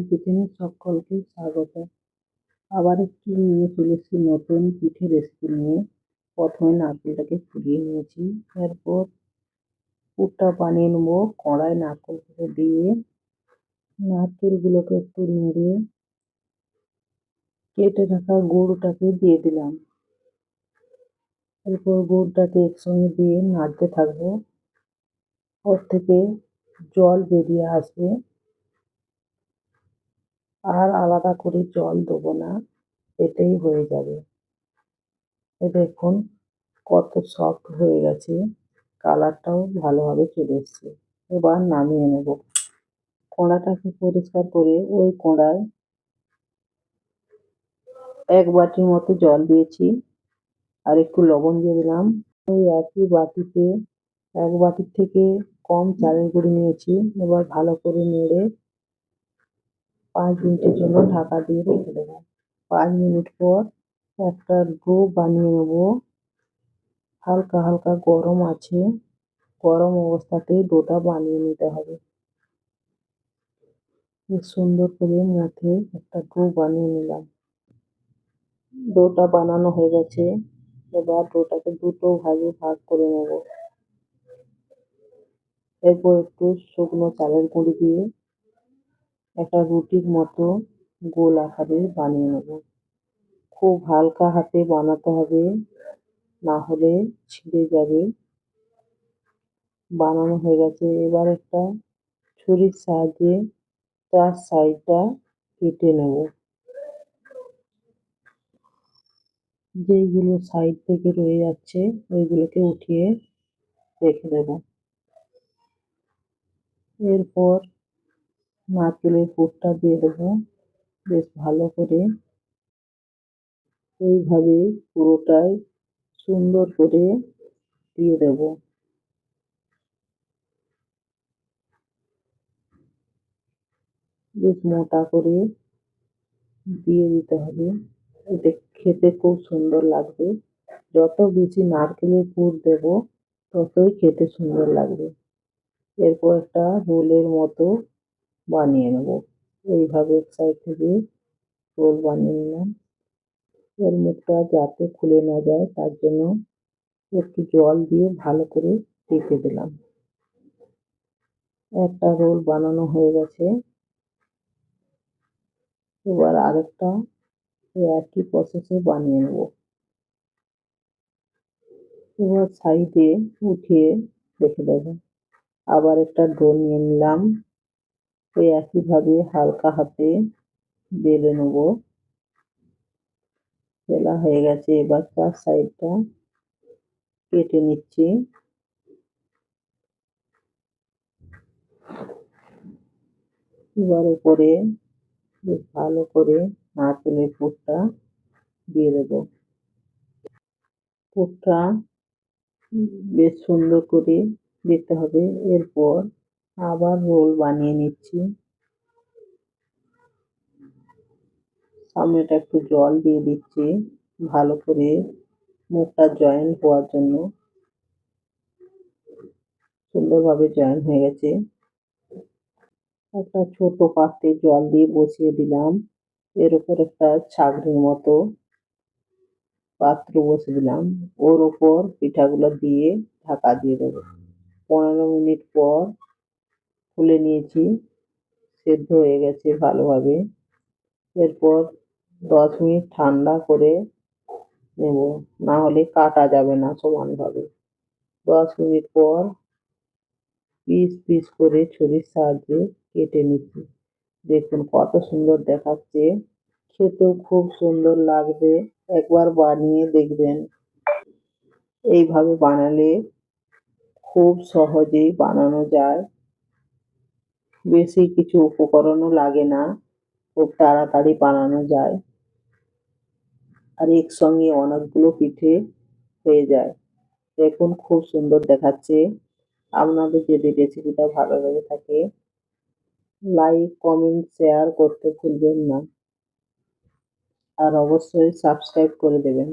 কিচেনে সকলকে স্বাগত। আবার একটু নিয়ে চলেছি নতুন পিঠে রেসিপি নিয়ে। প্রথমে নারকেলটাকে কুড়িয়ে নিয়েছি, এরপর পুরটা বানিয়ে নেবো। কড়াই নারকেলটাকে দিয়ে নারকেলগুলোকে একটু নেড়ে কেটে রাখা গুড়টাকে দিয়ে দিলাম। এরপর গুড়টাকে একসঙ্গে দিয়ে নাড়তে থাকবো। ওর থেকে জল বেরিয়ে আসবে, আর আলাদা করে জল দেবো না, এতেই হয়ে যাবে। দেখুন কত সফট হয়ে গেছে, কালারটাও ভালোভাবে চলে এসছে। এবার নামিয়ে নেব। কড়াটাকে পরিষ্কার করে ওই কড়ায় 1 বাটির মতো জল দিয়েছি, আর একটু লবণ দিয়ে দিলাম। ওই একই বাটিতে 1 বাটির থেকে কম চালের গুঁড়ি নিয়েছি। এবার ভালো করে নেড়ে 5 মিনিটের জন্য ঢাকা দিয়ে রেখে দেবো। 5 মিনিট পর একটা ডো বানিয়ে নেব। হালকা হালকা গরম আছে, গরম অবস্থাতে ডোটা বানিয়ে নিতে হবে। খুব সুন্দর করে মথে একটা ডো বানিয়ে নিলাম। ডোটা বানানো হয়ে গেছে। এবার ডোটাকে দুটো ভাগে ভাগ করে নেব। এরপর একটু শুকনো চালের গুঁড়ি দিয়ে একটা রুটির মতো গোল আকারে বানিয়ে নেব। খুব হালকা হাতে বানাতে হবে, না হলে ছিঁড়ে যাবে। বানানো হয়ে গেছে। এবার একটা ছুরির সাহায্যে 4 সাইডটা কেটে নেব। যেইগুলো সাইড থেকে রয়ে যাচ্ছে ওইগুলোকে উঠিয়ে রেখে দেব। এরপর নারকেলের পুরটা দিয়ে দেবো বেশ ভালো করে। এইভাবে পুরোটাই সুন্দর করে দিয়ে দেব। বেশ মোটা করে দিয়ে দিতে হবে, এতে খেতে খুব সুন্দর লাগবে। যত বেশি নারকেলের পুর দেব ততই খেতে সুন্দর লাগবে। এরপর একটা রোলের মতো বানিয়ে নেব। এইভাবে এক সাইড থেকে রোল বানিয়ে নিলাম। এর মুখটা যাতে খুলে না যায় তার জন্য একটু জল দিয়ে ভালো করে চেপে দিলাম। একটা রোল বানানো হয়ে গেছে। এবার আরেকটা একই প্রসেসে বানিয়ে নেব। এবার সাইডে উঠিয়ে রেখে দেবো। আবার একটা ডো নিয়ে নিলাম। ওই একইভাবে হালকা হাতে বেলে নেব। বেলা হয়ে গেছে। এবার 4 সাইডটা কেটে নিচ্ছি। এবার উপরে বেশ ভালো করে নারকেলের পুরটা দিয়ে দেবো। পুরটা বেশ সুন্দর করে দিতে হবে। এরপর আবার রোল বানিয়ে নিচ্ছি। সামনেটা একটু জল দিয়ে দিচ্ছি ভালো করে মুখটা জয়েন হওয়ার জন্য। সুন্দরভাবে জয়েন হয়ে গেছে। একটা ছোট পাত্রে জল দিয়ে বসিয়ে দিলাম। এর উপর একটা ছাঁকনির মতো পাত্র বসিয়ে দিলাম। ওর উপর পিঠাগুলো দিয়ে ঢাকা দিয়ে দেবো। 15 মিনিট পর খুলে নিয়েছি, সেদ্ধ হয়ে গেছে ভালোভাবে। এরপর 10 মিনিট ঠান্ডা করে নেব, না হলে কাটা যাবে না সমানভাবে। 10 মিনিট পর পিস পিস করে ছুরির সাহায্যে কেটে নিচ্ছি। দেখুন কত সুন্দর দেখাচ্ছে, খেতেও খুব সুন্দর লাগবে। একবার বানিয়ে দেখবেন। এইভাবে বানালে খুব সহজেই বানানো যায়। বেশি কিছু উপকরণও লাগে না, খুব তাড়াতাড়ি বানানো যায়, আর একসঙ্গে অনেকগুলো পিঠে হয়ে যায়। দেখুন খুব সুন্দর দেখাচ্ছে। আপনাদের যদি রেসিপিটা ভালো লেগে থাকে লাইক, কমেন্ট, শেয়ার করতে ভুলবেন না, আর অবশ্যই সাবস্ক্রাইব করে দেবেন।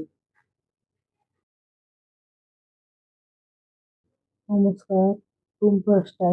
নমস্কার, টুম্পা স্টাইল।